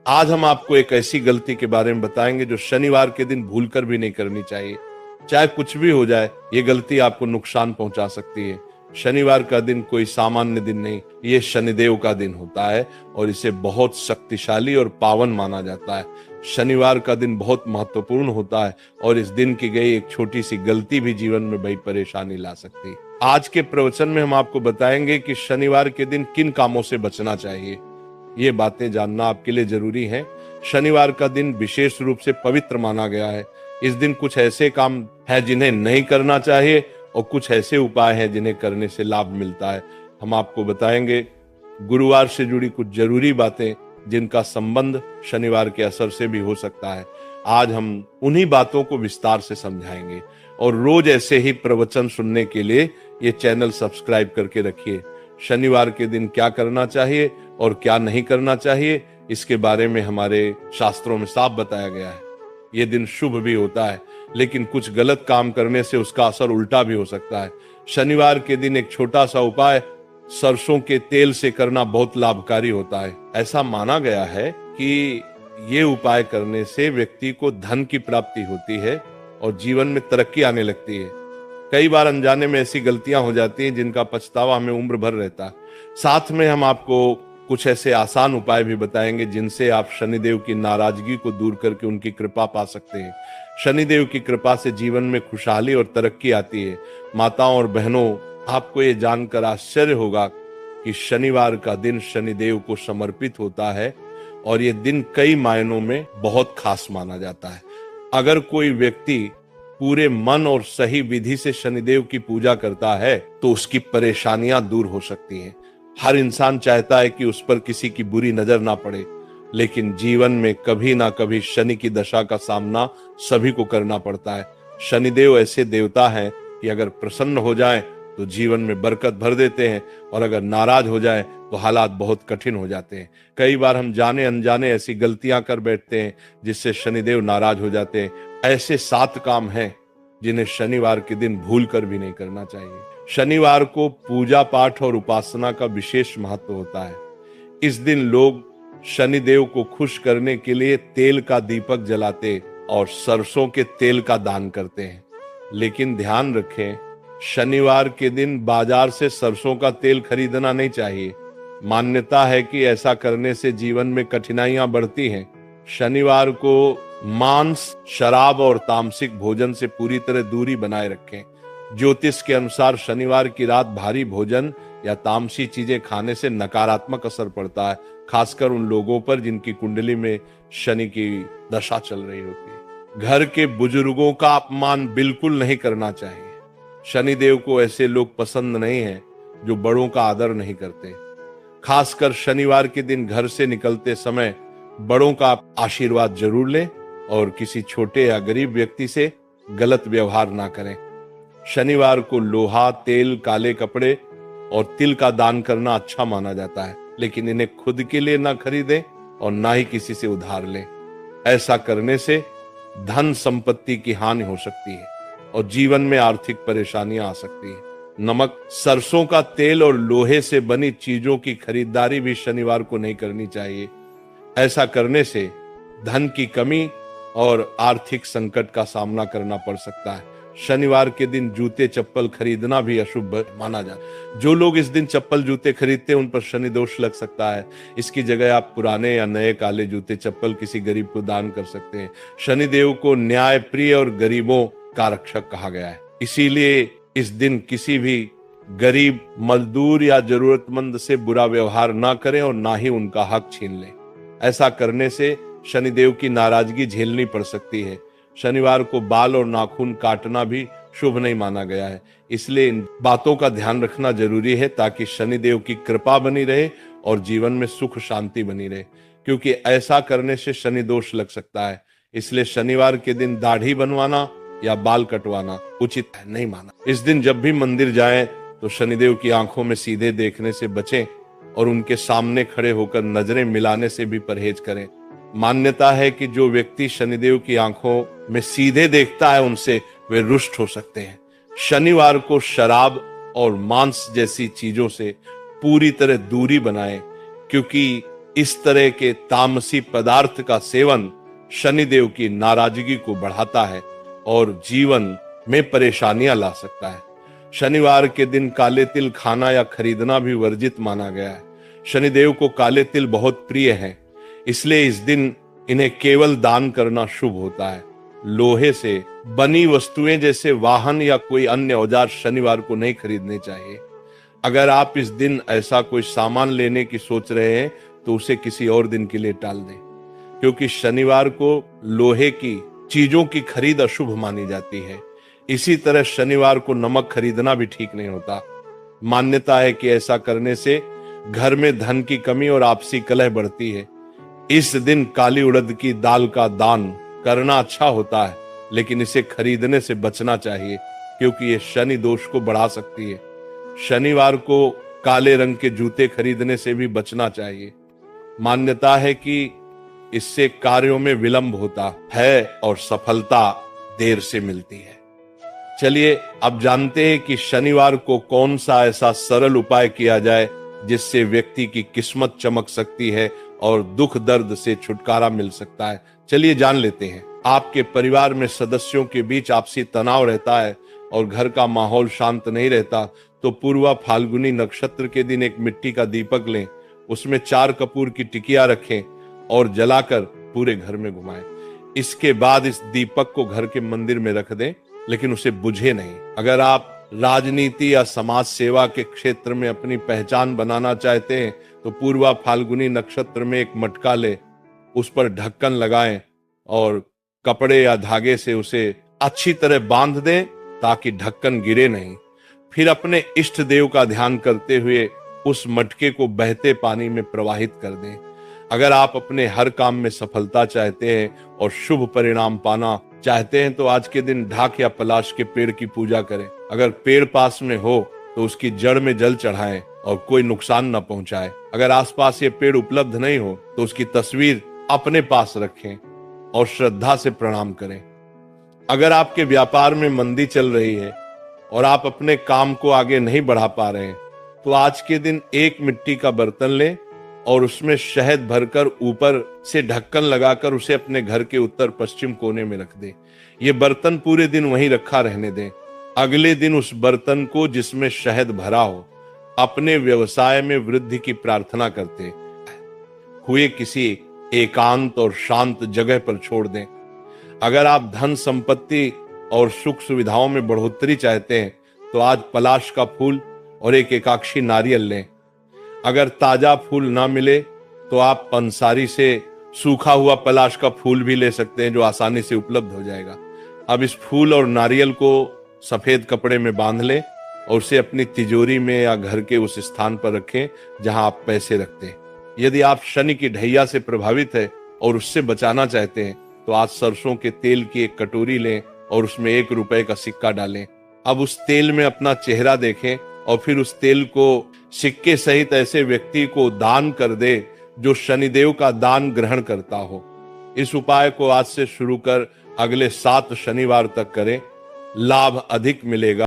आज हम आपको एक ऐसी गलती के बारे में बताएंगे जो शनिवार के दिन भूलकर भी नहीं करनी चाहिए। चाहे कुछ भी हो जाए, ये गलती आपको नुकसान पहुंचा सकती है। शनिवार का दिन कोई सामान्य दिन नहीं, ये शनिदेव का दिन होता है और इसे बहुत शक्तिशाली और पावन माना जाता है। शनिवार का दिन बहुत महत्वपूर्ण होता है और इस दिन की गई एक छोटी सी गलती भी जीवन में बड़ी परेशानी ला सकती है। आज के प्रवचन में हम आपको बताएंगे कि शनिवार के दिन किन कामों से बचना चाहिए। ये बातें जानना आपके लिए जरूरी है। शनिवार का दिन विशेष रूप से पवित्र माना गया है। इस दिन कुछ ऐसे काम है जिन्हें नहीं करना चाहिए और कुछ ऐसे उपाय हैं जिन्हें करने से लाभ मिलता है। हम आपको बताएंगे गुरुवार से जुड़ी कुछ जरूरी बातें जिनका संबंध शनिवार के असर से भी हो सकता है। आज हम उन्हीं बातों को विस्तार से समझाएंगे और रोज ऐसे ही प्रवचन सुनने के लिए ये चैनल सब्सक्राइब करके रखिए। शनिवार के दिन क्या करना चाहिए और क्या नहीं करना चाहिए, इसके बारे में हमारे शास्त्रों में साफ बताया गया है। ये दिन शुभ भी होता है, लेकिन कुछ गलत काम करने से उसका असर उल्टा भी हो सकता है। शनिवार के दिन एक छोटा सा उपाय सरसों के तेल से करना बहुत लाभकारी होता है। ऐसा माना गया है कि ये उपाय करने से व्यक्ति को धन की प्राप्ति होती है और जीवन में तरक्की आने लगती है। कई बार अनजाने में ऐसी गलतियां हो जाती हैं जिनका पछतावा हमें उम्र भर रहता है। साथ में हम आपको कुछ ऐसे आसान उपाय भी बताएंगे जिनसे आप शनिदेव की नाराजगी को दूर करके उनकी कृपा पा सकते हैं। शनिदेव की कृपा से जीवन में खुशहाली और तरक्की आती है। माताओं और बहनों, आपको ये जानकर आश्चर्य होगा कि शनिवार का दिन शनिदेव को समर्पित होता है और ये दिन कई मायनों में बहुत खास माना जाता है। अगर कोई व्यक्ति पूरे मन और सही विधि से शनिदेव की पूजा करता है तो उसकी परेशानियां दूर हो सकती हैं। हर इंसान चाहता है कि उस पर किसी की बुरी नजर ना पड़े, लेकिन जीवन में कभी ना कभी शनि की दशा का सामना सभी को करना पड़ता है। शनिदेव ऐसे देवता हैं कि अगर प्रसन्न हो जाएं तो जीवन में बरकत भर देते हैं और अगर नाराज हो जाएं तो हालात बहुत कठिन हो जाते हैं। कई बार हम जाने अनजाने ऐसी गलतियां कर बैठते हैं जिससे शनिदेव नाराज हो जाते हैं। ऐसे 7 काम हैं जिन्हें शनिवार के दिन भूल कर भी नहीं करना चाहिए। शनिवार को पूजा पाठ और उपासना का विशेष महत्व होता है। इस दिन लोग शनिदेव को खुश करने के लिए तेल का दीपक जलाते और सरसों के तेल का दान करते हैं। लेकिन ध्यान रखें, शनिवार के दिन बाजार से सरसों का तेल खरीदना नहीं चाहिए। मान्यता है कि ऐसा करने से जीवन में कठिनाइयां बढ़ती हैं। शनिवार को मांस, शराब और तामसिक भोजन से पूरी तरह दूरी बनाए रखें। ज्योतिष के अनुसार शनिवार की रात भारी भोजन या तामसी चीजें खाने से नकारात्मक असर पड़ता है, खासकर उन लोगों पर जिनकी कुंडली में शनि की दशा चल रही होती है। घर के बुजुर्गों का अपमान बिल्कुल नहीं करना चाहिए। शनिदेव को ऐसे लोग पसंद नहीं हैं जो बड़ों का आदर नहीं करते। खासकर शनिवार के दिन घर से निकलते समय बड़ों का आशीर्वाद जरूर लें और किसी छोटे या गरीब व्यक्ति से गलत व्यवहार ना करें। शनिवार को लोहा, तेल, काले कपड़े और तिल का दान करना अच्छा माना जाता है, लेकिन इन्हें खुद के लिए ना खरीदें और ना ही किसी से उधार लें। ऐसा करने से धन संपत्ति की हानि हो सकती है और जीवन में आर्थिक परेशानियां आ सकती है। नमक, सरसों का तेल और लोहे से बनी चीजों की खरीदारी भी शनिवार को नहीं करनी चाहिए। ऐसा करने से धन की कमी और आर्थिक संकट का सामना करना पड़ सकता है। शनिवार के दिन जूते चप्पल खरीदना भी अशुभ माना जाता है। जो लोग इस दिन चप्पल जूते खरीदते हैं उन पर शनि दोष लग सकता है। इसकी जगह आप पुराने या नए काले जूते चप्पल किसी गरीब को दान कर सकते हैं। शनिदेव को न्याय प्रिय और गरीबों का रक्षक कहा गया है, इसीलिए इस दिन किसी भी गरीब, मजदूर या जरूरतमंद से बुरा व्यवहार ना करें और ना ही उनका हक छीन लें। ऐसा करने से शनिदेव की नाराजगी झेलनी पड़ सकती है। शनिवार को बाल और नाखून काटना भी शुभ नहीं माना गया है, इसलिए इन बातों का ध्यान रखना जरूरी है ताकि शनिदेव की कृपा बनी रहे और जीवन में सुख शांति बनी रहे, क्योंकि ऐसा करने से शनि दोष लग सकता है। इसलिए शनिवार के दिन दाढ़ी बनवाना या बाल कटवाना उचित नहीं माना। इस दिन जब भी मंदिर जाएं तो शनिदेव की आंखों में सीधे देखने से बचें और उनके सामने खड़े होकर नजरें मिलाने से भी परहेज करें। मान्यता है कि जो व्यक्ति शनिदेव की आंखों में सीधे देखता है उनसे वे रुष्ट हो सकते हैं। शनिवार को शराब और मांस जैसी चीजों से पूरी तरह दूरी बनाएं, क्योंकि इस तरह के तामसी पदार्थ का सेवन शनिदेव की नाराजगी को बढ़ाता है और जीवन में परेशानियां ला सकता है। शनिवार के दिन काले तिल खाना या खरीदना भी वर्जित माना गया है। शनिदेव को काले तिल बहुत प्रिय हैं, इसलिए इस दिन इन्हें केवल दान करना शुभ होता है। लोहे से बनी वस्तुएं जैसे वाहन या कोई अन्य औजार शनिवार को नहीं खरीदने चाहिए। अगर आप इस दिन ऐसा कोई सामान लेने की सोच रहे हैं तो उसे किसी और दिन के लिए टाल दें, क्योंकि शनिवार को लोहे की चीजों की खरीद अशुभ मानी जाती है। इसी तरह शनिवार को नमक खरीदना भी ठीक नहीं होता। मान्यता है कि ऐसा करने से घर में धन की कमी और आपसी कलह बढ़ती है। इस दिन काली उड़द की दाल का दान करना अच्छा होता है, लेकिन इसे खरीदने से बचना चाहिए, क्योंकि यह शनि दोष को बढ़ा सकती है। शनिवार को काले रंग के जूते खरीदने से भी बचना चाहिए। मान्यता है कि इससे कार्यों में विलंब होता है और सफलता देर से मिलती है। चलिए अब जानते हैं कि शनिवार को कौन सा ऐसा सरल उपाय किया जाए जिससे व्यक्ति की किस्मत चमक सकती है और दुख दर्द से छुटकारा मिल सकता है। चलिए जान लेते हैं। आपके परिवार में सदस्यों के बीच आपसी तनाव रहता है और घर का माहौल शांत नहीं रहता, तो पूर्वा फाल्गुनी नक्षत्र के दिन एक मिट्टी का दीपक लें, उसमें 4 कपूर की टिकिया रखें और जलाकर पूरे घर में घुमाएं। इसके बाद इस दीपक को घर के मंदिर में रख दें, लेकिन उसे बुझे नहीं। अगर आप राजनीति या समाज सेवा के क्षेत्र में अपनी पहचान बनाना चाहते हैं तो पूर्वा फाल्गुनी नक्षत्र में एक मटका ले, उस पर ढक्कन लगाएं और कपड़े या धागे से उसे अच्छी तरह बांध दें ताकि ढक्कन गिरे नहीं। फिर अपने इष्ट देव का ध्यान करते हुए उस मटके को बहते पानी में प्रवाहित कर दें। अगर आप अपने हर काम में सफलता चाहते हैं और शुभ परिणाम पाना चाहते हैं तो आज के दिन ढाक या पलाश के पेड़ की पूजा करें। अगर पेड़ पास में हो तो उसकी जड़ में जल चढ़ाएं और कोई नुकसान न पहुंचाए। अगर आसपास ये पेड़ उपलब्ध नहीं हो तो उसकी तस्वीर अपने पास रखें और श्रद्धा से प्रणाम करें। अगर आपके व्यापार में मंदी चल रही है और आप अपने काम को आगे नहीं बढ़ा पा रहे हैं तो आज के दिन एक मिट्टी का बर्तन लें और उसमें शहद भरकर ऊपर से ढक्कन लगाकर उसे अपने घर के उत्तर पश्चिम कोने में रख दें। ये बर्तन पूरे दिन वहीं रखा रहने दें। अगले दिन उस बर्तन को जिसमें शहद भरा हो अपने व्यवसाय में वृद्धि की प्रार्थना करते हुए किसी एकांत और शांत जगह पर छोड़ दें। अगर आप धन संपत्ति और सुख सुविधाओं में बढ़ोतरी चाहते हैं तो आज पलाश का फूल और एक एकाक्षी नारियल लें। अगर ताजा फूल ना मिले तो आप पंसारी से सूखा हुआ पलाश का फूल भी ले सकते हैं, जो आसानी से उपलब्ध हो जाएगा। अब इस फूल और नारियल को सफेद कपड़े में बांध लें और उसे अपनी तिजोरी में या घर के उस स्थान पर रखें जहां आप पैसे रखते हैं। यदि आप शनि की ढैया से प्रभावित है और उससे बचाना चाहते हैं तो आज सरसों के तेल की एक कटोरी लें और उसमें 1 रुपए का सिक्का डालें। अब उस तेल में अपना चेहरा देखें और फिर उस तेल को सिक्के सहित ऐसे व्यक्ति को दान कर दे जो शनिदेव का दान ग्रहण करता हो। इस उपाय को आज से शुरू कर अगले 7 शनिवार तक करें, लाभ अधिक मिलेगा।